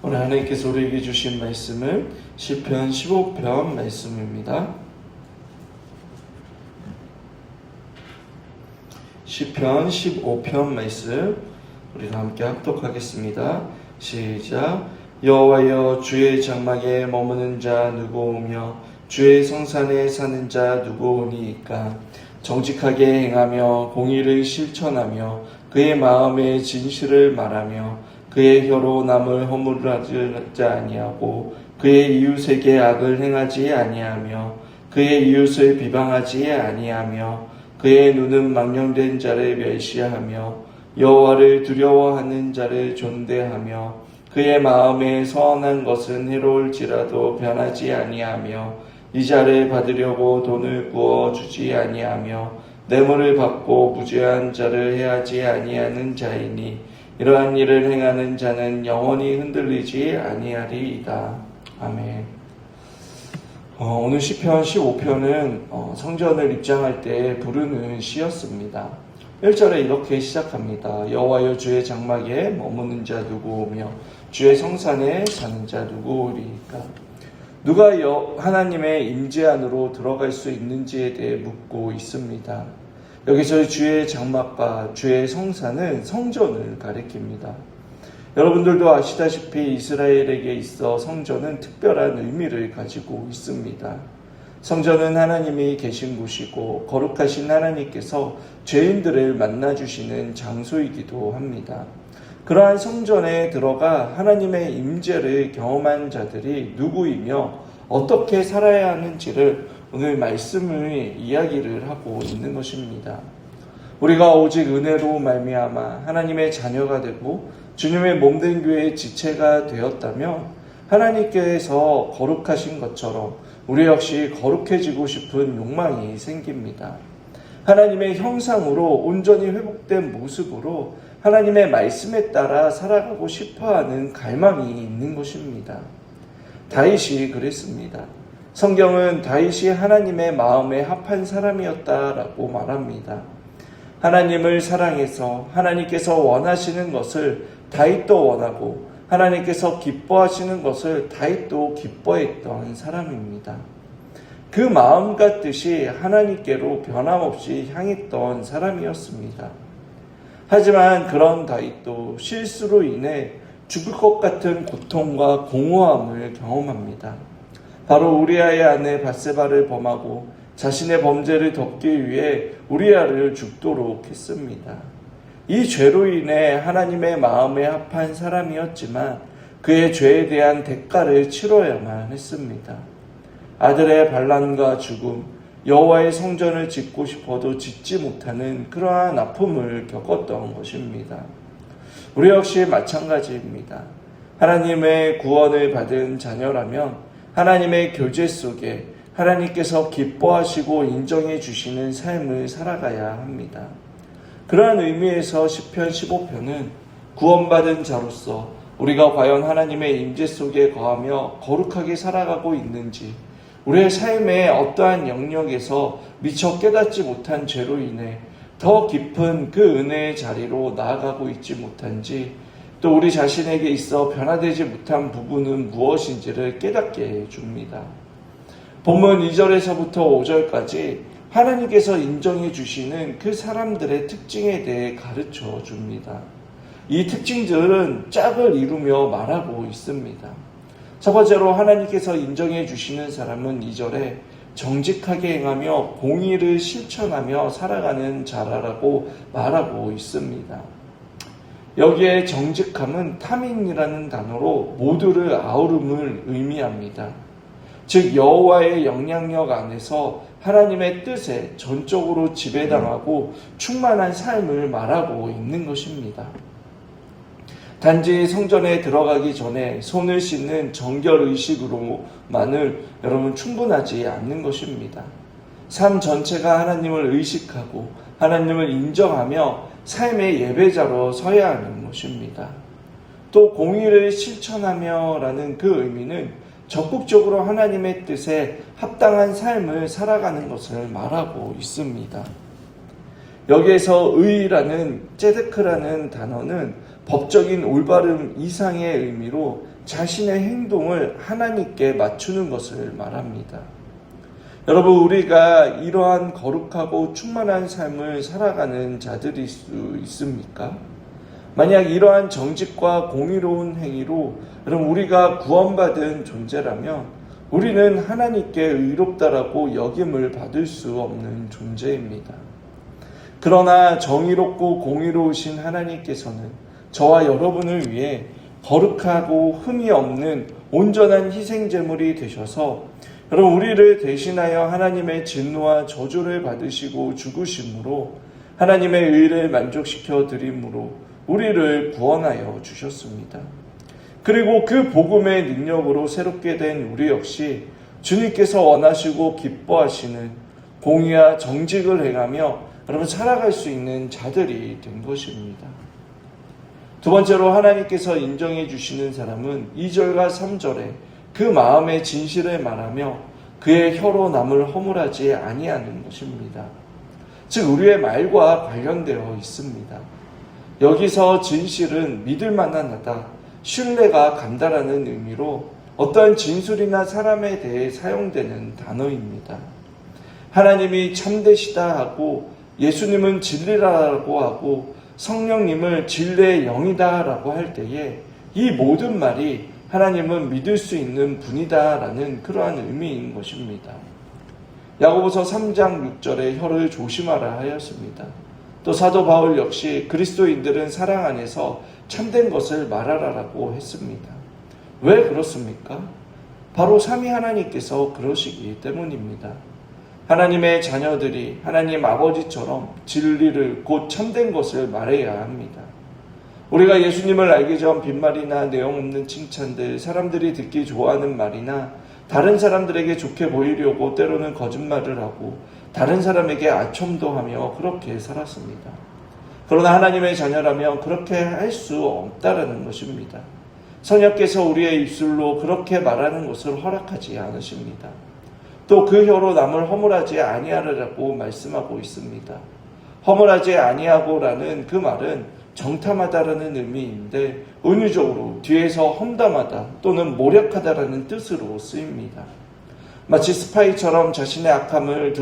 오늘 하나님께서 우리에게 주신 말씀은 시편 15편 말씀입니다. 시편 15편 말씀 우리가 함께 합독하겠습니다. 시작. 여호와여, 주의 장막에 머무는 자 누구오며 주의 성산에 사는 자 누구오니이까. 정직하게 행하며 공의를 실천하며 그의 마음에 진실을 말하며 그의 혀로 남을 허물하지 아니하고 그의 이웃에게 악을 행하지 아니하며 그의 이웃을 비방하지 아니하며 그의 눈은 망령된 자를 멸시하며 여호와를 두려워하는 자를 존대하며 그의 마음에 선한 것은 해로울지라도 변하지 아니하며 이자를 받으려고 돈을 부어주지 아니하며 뇌물을 받고 무죄한 자를 해하지 아니하는 자이니 이러한 일을 행하는 자는 영원히 흔들리지 아니하리이다. 아멘. 오늘 시편 15편은 성전을 입장할 때 부르는 시였습니다. 1절에 이렇게 시작합니다. 여호와여, 주의 장막에 머무는 자 누구오며 주의 성산에 사는 자 누구오리까. 누가 하나님의 임재 안으로 들어갈 수 있는지에 대해 묻고 있습니다. 여기서 주의 장막과 주의 성산은 성전을 가리킵니다. 여러분들도 아시다시피 이스라엘에게 있어 성전은 특별한 의미를 가지고 있습니다. 성전은 하나님이 계신 곳이고 거룩하신 하나님께서 죄인들을 만나주시는 장소이기도 합니다. 그러한 성전에 들어가 하나님의 임재를 경험한 자들이 누구이며 어떻게 살아야 하는지를 오늘 말씀을 이야기를 하고 있는 것입니다. 우리가 오직 은혜로 말미암아 하나님의 자녀가 되고 주님의 몸된 교회의 지체가 되었다면 하나님께서 거룩하신 것처럼 우리 역시 거룩해지고 싶은 욕망이 생깁니다. 하나님의 형상으로 온전히 회복된 모습으로 하나님의 말씀에 따라 살아가고 싶어하는 갈망이 있는 것입니다. 다윗이 그랬습니다. 성경은 다윗이 하나님의 마음에 합한 사람이었다라고 말합니다. 하나님을 사랑해서 하나님께서 원하시는 것을 다윗도 원하고 하나님께서 기뻐하시는 것을 다윗도 기뻐했던 사람입니다. 그 마음과 뜻이 하나님께로 변함없이 향했던 사람이었습니다. 하지만 그런 다윗도 실수로 인해 죽을 것 같은 고통과 공허함을 경험합니다. 바로 우리아의 아내 밧세바를 범하고 자신의 범죄를 덮기 위해 우리아를 죽도록 했습니다. 이 죄로 인해 하나님의 마음에 합한 사람이었지만 그의 죄에 대한 대가를 치러야만 했습니다. 아들의 반란과 죽음, 여호와의 성전을 짓고 싶어도 짓지 못하는 그러한 아픔을 겪었던 것입니다. 우리 역시 마찬가지입니다. 하나님의 구원을 받은 자녀라면 하나님의 교제 속에 하나님께서 기뻐하시고 인정해 주시는 삶을 살아가야 합니다. 그러한 의미에서 시편 15편은 구원받은 자로서 우리가 과연 하나님의 임재 속에 거하며 거룩하게 살아가고 있는지, 우리의 삶의 어떠한 영역에서 미처 깨닫지 못한 죄로 인해 더 깊은 그 은혜의 자리로 나아가고 있지 못한지, 또 우리 자신에게 있어 변화되지 못한 부분은 무엇인지를 깨닫게 해줍니다. 본문 2절에서부터 5절까지 하나님께서 인정해 주시는 그 사람들의 특징에 대해 가르쳐 줍니다. 이 특징들은 짝을 이루며 말하고 있습니다. 첫 번째로 하나님께서 인정해 주시는 사람은 2절에 정직하게 행하며 공의를 실천하며 살아가는 자라라고 말하고 있습니다. 여기에 정직함은 탐인이라는 단어로 모두를 아우름을 의미합니다. 즉 여호와의 영향력 안에서 하나님의 뜻에 전적으로 지배당하고 충만한 삶을 말하고 있는 것입니다. 단지 성전에 들어가기 전에 손을 씻는 정결의식으로만을 여러분 충분하지 않는 것입니다. 삶 전체가 하나님을 의식하고 하나님을 인정하며 삶의 예배자로 서야 하는 것입니다. 또 공의를 실천하며 라는 그 의미는 적극적으로 하나님의 뜻에 합당한 삶을 살아가는 것을 말하고 있습니다. 여기에서 의라는 제데크라는 단어는 법적인 올바름 이상의 의미로 자신의 행동을 하나님께 맞추는 것을 말합니다. 여러분, 우리가 이러한 거룩하고 충만한 삶을 살아가는 자들일 수 있습니까? 만약 이러한 정직과 공의로운 행위로 여러분 우리가 구원받은 존재라면 우리는 하나님께 의롭다라고 여김을 받을 수 없는 존재입니다. 그러나 정의롭고 공의로우신 하나님께서는 저와 여러분을 위해 거룩하고 흠이 없는 온전한 희생제물이 되셔서 여러분 우리를 대신하여 하나님의 진노와 저주를 받으시고 죽으심으로 하나님의 의를 만족시켜 드림으로 우리를 구원하여 주셨습니다. 그리고 그 복음의 능력으로 새롭게 된 우리 역시 주님께서 원하시고 기뻐하시는 공의와 정직을 행하며 여러분 살아갈 수 있는 자들이 된 것입니다. 두 번째로 하나님께서 인정해 주시는 사람은 2절과 3절에 그 마음의 진실을 말하며 그의 혀로 남을 허물하지 아니하는 것입니다. 즉 우리의 말과 관련되어 있습니다. 여기서 진실은 믿을 만하다, 신뢰가 간다라는 의미로 어떠한 진술이나 사람에 대해 사용되는 단어입니다. 하나님이 참되시다 하고 예수님은 진리라고 하고 성령님을 진리의 영이다 라고 할 때에 이 모든 말이 하나님은 믿을 수 있는 분이다 라는 그러한 의미인 것입니다. 야고보서 3장 6절에 혀를 조심하라 하였습니다. 또 사도 바울 역시 그리스도인들은 사랑 안에서 참된 것을 말하라라고 했습니다. 왜 그렇습니까? 바로 삼위 하나님께서 그러시기 때문입니다. 하나님의 자녀들이 하나님 아버지처럼 진리를 곧 참된 것을 말해야 합니다. 우리가 예수님을 알기 전 빈말이나 내용 없는 칭찬들, 사람들이 듣기 좋아하는 말이나 다른 사람들에게 좋게 보이려고 때로는 거짓말을 하고 다른 사람에게 아첨도 하며 그렇게 살았습니다. 그러나 하나님의 자녀라면 그렇게 할 수 없다라는 것입니다. 성령께서 우리의 입술로 그렇게 말하는 것을 허락하지 않으십니다. 또 그 혀로 남을 허물하지 아니하라고 말씀하고 있습니다. 허물하지 아니하고라는 그 말은 정탐하다라는 의미인데 은유적으로 뒤에서 험담하다 또는 모략하다라는 뜻으로 쓰입니다. 마치 스파이처럼 자신의 악함을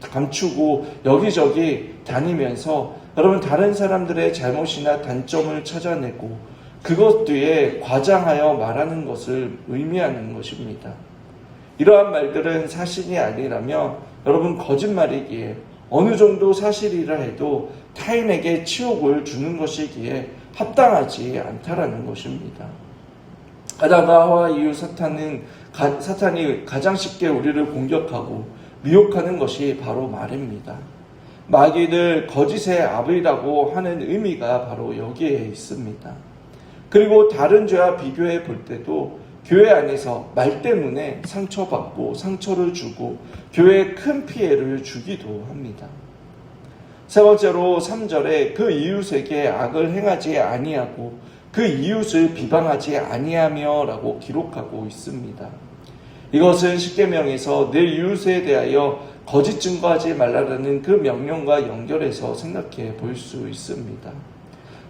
감추고 여기저기 다니면서 여러분 다른 사람들의 잘못이나 단점을 찾아내고 그것 뒤에 과장하여 말하는 것을 의미하는 것입니다. 이러한 말들은 사실이 아니라면 여러분 거짓말이기에 어느 정도 사실이라 해도 타인에게 치욕을 주는 것이기에 합당하지 않다라는 것입니다. 아담과 하와 이후 사탄이 가장 쉽게 우리를 공격하고 미혹하는 것이 바로 말입니다. 마귀를 거짓의 아버지라고 하는 의미가 바로 여기에 있습니다. 그리고 다른 죄와 비교해 볼 때도 교회 안에서 말 때문에 상처받고 상처를 주고 교회에 큰 피해를 주기도 합니다. 세 번째로 3절에 그 이웃에게 악을 행하지 아니하고 그 이웃을 비방하지 아니하며 라고 기록하고 있습니다. 이것은 십계명에서 내 이웃에 대하여 거짓 증거하지 말라라는 그 명령과 연결해서 생각해 볼 수 있습니다.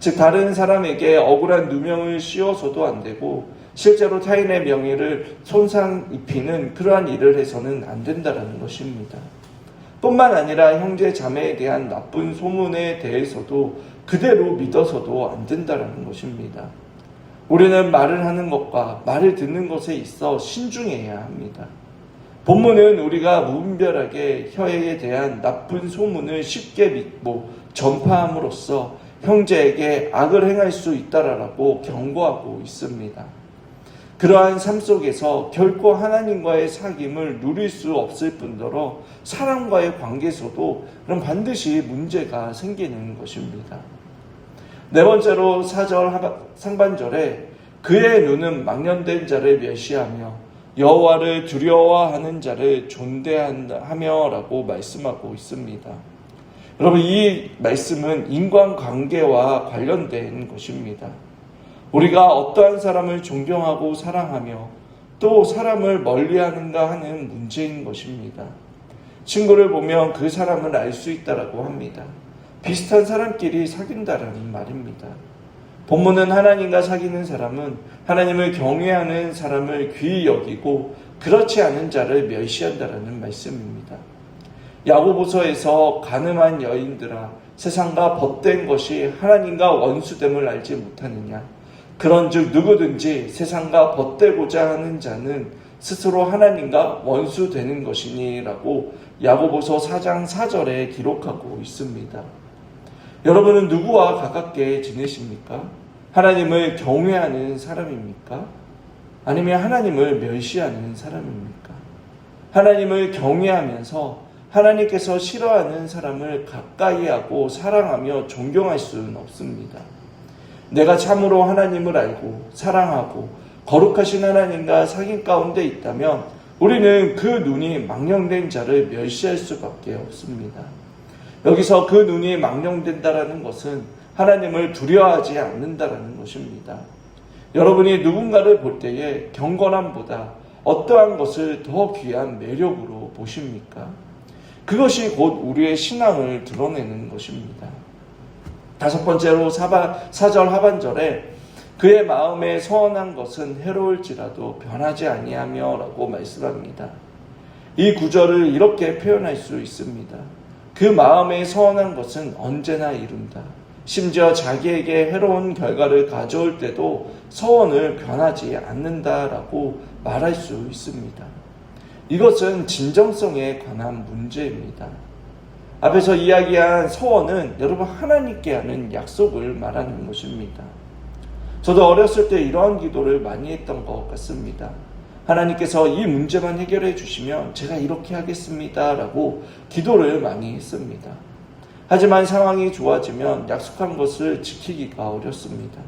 즉 다른 사람에게 억울한 누명을 씌워서도 안 되고 실제로 타인의 명예를 손상 입히는 그러한 일을 해서는 안 된다는 것입니다. 뿐만 아니라 형제 자매에 대한 나쁜 소문에 대해서도 그대로 믿어서도 안 된다는 것입니다. 우리는 말을 하는 것과 말을 듣는 것에 있어 신중해야 합니다. 본문은 우리가 무분별하게 혀에 대한 나쁜 소문을 쉽게 믿고 전파함으로써 형제에게 악을 행할 수 있다라고 경고하고 있습니다. 그러한 삶 속에서 결코 하나님과의 사귐을 누릴 수 없을 뿐더러 사람과의 관계에서도 그럼 반드시 문제가 생기는 것입니다. 네 번째로 4절 상반절에 그의 눈은 망령된 자를 멸시하며 여호와를 두려워하는 자를 존대하며 라고 말씀하고 있습니다. 여러분 이 말씀은 인간관계와 관련된 것입니다. 우리가 어떠한 사람을 존경하고 사랑하며 또 사람을 멀리하는가 하는 문제인 것입니다. 친구를 보면 그 사람을 알 수 있다라고 합니다. 비슷한 사람끼리 사귄다라는 말입니다. 본문은 하나님과 사귀는 사람은 하나님을 경외하는 사람을 귀히 여기고 그렇지 않은 자를 멸시한다라는 말씀입니다. 야고보서에서 가늠한 여인들아 세상과 벗된 것이 하나님과 원수됨을 알지 못하느냐. 그런즉 누구든지 세상과 벗되고자 하는 자는 스스로 하나님과 원수되는 것이니라고 야고보서 4장 4절에 기록하고 있습니다. 여러분은 누구와 가깝게 지내십니까? 하나님을 경외하는 사람입니까? 아니면 하나님을 멸시하는 사람입니까? 하나님을 경외하면서 하나님께서 싫어하는 사람을 가까이하고 사랑하며 존경할 수는 없습니다. 내가 참으로 하나님을 알고 사랑하고 거룩하신 하나님과 사귐 가운데 있다면 우리는 그 눈이 망령된 자를 멸시할 수밖에 없습니다. 여기서 그 눈이 망령된다라는 것은 하나님을 두려워하지 않는다라는 것입니다. 여러분이 누군가를 볼 때에 경건함보다 어떠한 것을 더 귀한 매력으로 보십니까? 그것이 곧 우리의 신앙을 드러내는 것입니다. 다섯 번째로 4절 하반절에 그의 마음에 서원한 것은 해로울지라도 변하지 아니하며 라고 말씀합니다. 이 구절을 이렇게 표현할 수 있습니다. 그 마음에 서원한 것은 언제나 이룬다. 심지어 자기에게 해로운 결과를 가져올 때도 서원을 변하지 않는다라고 말할 수 있습니다. 이것은 진정성에 관한 문제입니다. 앞에서 이야기한 서원은 여러분 하나님께 하는 약속을 말하는 것입니다. 저도 어렸을 때 이러한 기도를 많이 했던 것 같습니다. 하나님께서 이 문제만 해결해 주시면 제가 이렇게 하겠습니다 라고 기도를 많이 했습니다. 하지만 상황이 좋아지면 약속한 것을 지키기가 어렵습니다.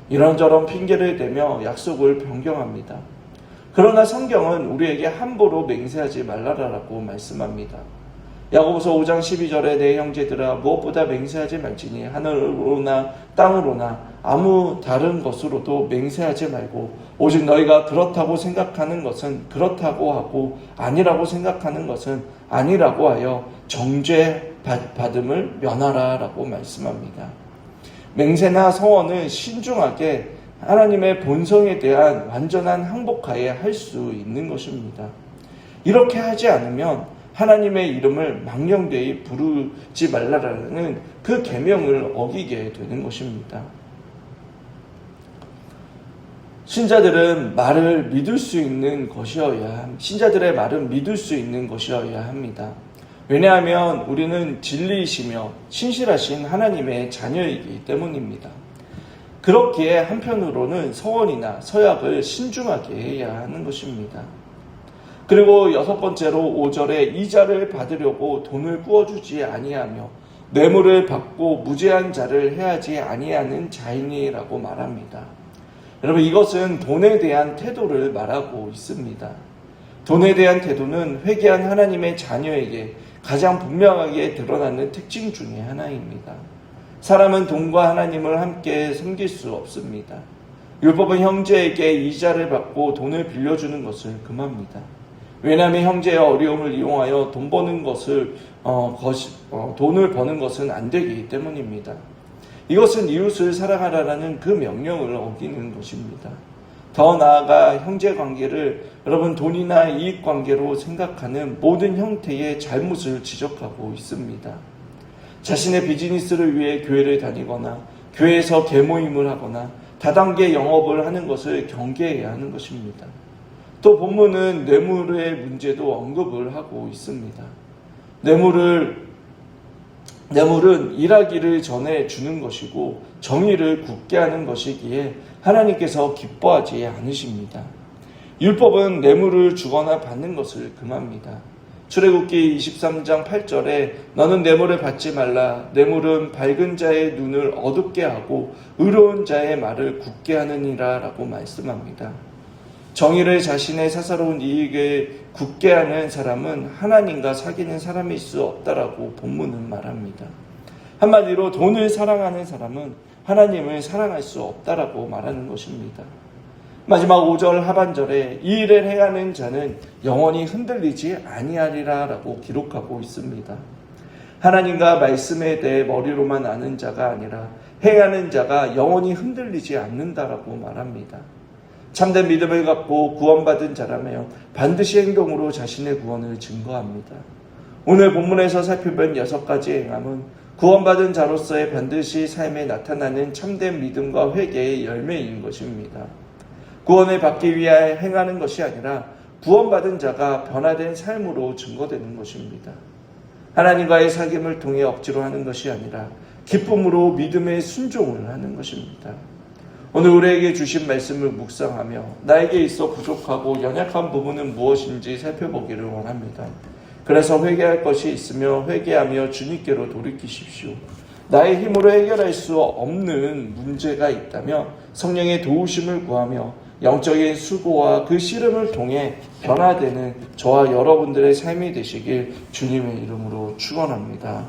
이런저런 핑계를 대며 약속을 변경합니다. 그러나 성경은 우리에게 함부로 맹세하지 말라라고 말씀합니다. 야고보서 5장 12절에 내 형제들아 무엇보다 맹세하지 말지니 하늘로나 땅으로나 아무 다른 것으로도 맹세하지 말고 오직 너희가 그렇다고 생각하는 것은 그렇다고 하고 아니라고 생각하는 것은 아니라고 하여 정죄 받음을 면하라 라고 말씀합니다. 맹세나 서원은 신중하게 하나님의 본성에 대한 완전한 항복하에 할 수 있는 것입니다. 이렇게 하지 않으면 하나님의 이름을 망령되이 부르지 말라라는 그 계명을 어기게 되는 것입니다. 신자들의 말을 믿을 수 있는 것이어야 합니다. 왜냐하면 우리는 진리이시며 신실하신 하나님의 자녀이기 때문입니다. 그렇기에 한편으로는 서원이나 서약을 신중하게 해야 하는 것입니다. 그리고 여섯 번째로 5절에 이자를 받으려고 돈을 꾸어주지 아니하며 뇌물을 받고 무죄한 자를 해하지 아니하는 자인이라고 말합니다. 여러분 이것은 돈에 대한 태도를 말하고 있습니다. 돈에 대한 태도는 회개한 하나님의 자녀에게 가장 분명하게 드러나는 특징 중에 하나입니다. 사람은 돈과 하나님을 함께 섬길 수 없습니다. 율법은 형제에게 이자를 받고 돈을 빌려주는 것을 금합니다. 왜냐하면 형제의 어려움을 이용하여 돈을 버는 것은 안 되기 때문입니다. 이것은 이웃을 사랑하라는 그 명령을 어기는 것입니다. 더 나아가 형제 관계를 여러분 돈이나 이익 관계로 생각하는 모든 형태의 잘못을 지적하고 있습니다. 자신의 비즈니스를 위해 교회를 다니거나 교회에서 계모임을 하거나 다단계 영업을 하는 것을 경계해야 하는 것입니다. 또 본문은 뇌물의 문제도 언급을 하고 있습니다. 뇌물은 일하기를 전에 주는 것이고 정의를 굳게 하는 것이기에 하나님께서 기뻐하지 않으십니다. 율법은 뇌물을 주거나 받는 것을 금합니다. 출애굽기 23장 8절에 너는 뇌물을 받지 말라. 뇌물은 밝은 자의 눈을 어둡게 하고 의로운 자의 말을 굳게 하느니라 라고 말씀합니다. 정의를 자신의 사사로운 이익에 굳게 하는 사람은 하나님과 사귀는 사람일 수 없다라고 본문은 말합니다. 한마디로 돈을 사랑하는 사람은 하나님을 사랑할 수 없다라고 말하는 것입니다. 마지막 5절 하반절에 이 일을 행하는 자는 영원히 흔들리지 아니하리라 라고 기록하고 있습니다. 하나님과 말씀에 대해 머리로만 아는 자가 아니라 행하는 자가 영원히 흔들리지 않는다라고 말합니다. 참된 믿음을 갖고 구원받은 자라면 반드시 행동으로 자신의 구원을 증거합니다. 오늘 본문에서 살펴본 6가지 행함은 구원받은 자로서의 반드시 삶에 나타나는 참된 믿음과 회개의 열매인 것입니다. 구원을 받기 위해 행하는 것이 아니라 구원받은 자가 변화된 삶으로 증거되는 것입니다. 하나님과의 사귐을 통해 억지로 하는 것이 아니라 기쁨으로 믿음의 순종을 하는 것입니다. 오늘 우리에게 주신 말씀을 묵상하며 나에게 있어 부족하고 연약한 부분은 무엇인지 살펴보기를 원합니다. 그래서 회개할 것이 있으며 회개하며 주님께로 돌이키십시오. 나의 힘으로 해결할 수 없는 문제가 있다며 성령의 도우심을 구하며 영적인 수고와 그 씨름을 통해 변화되는 저와 여러분들의 삶이 되시길 주님의 이름으로 축원합니다.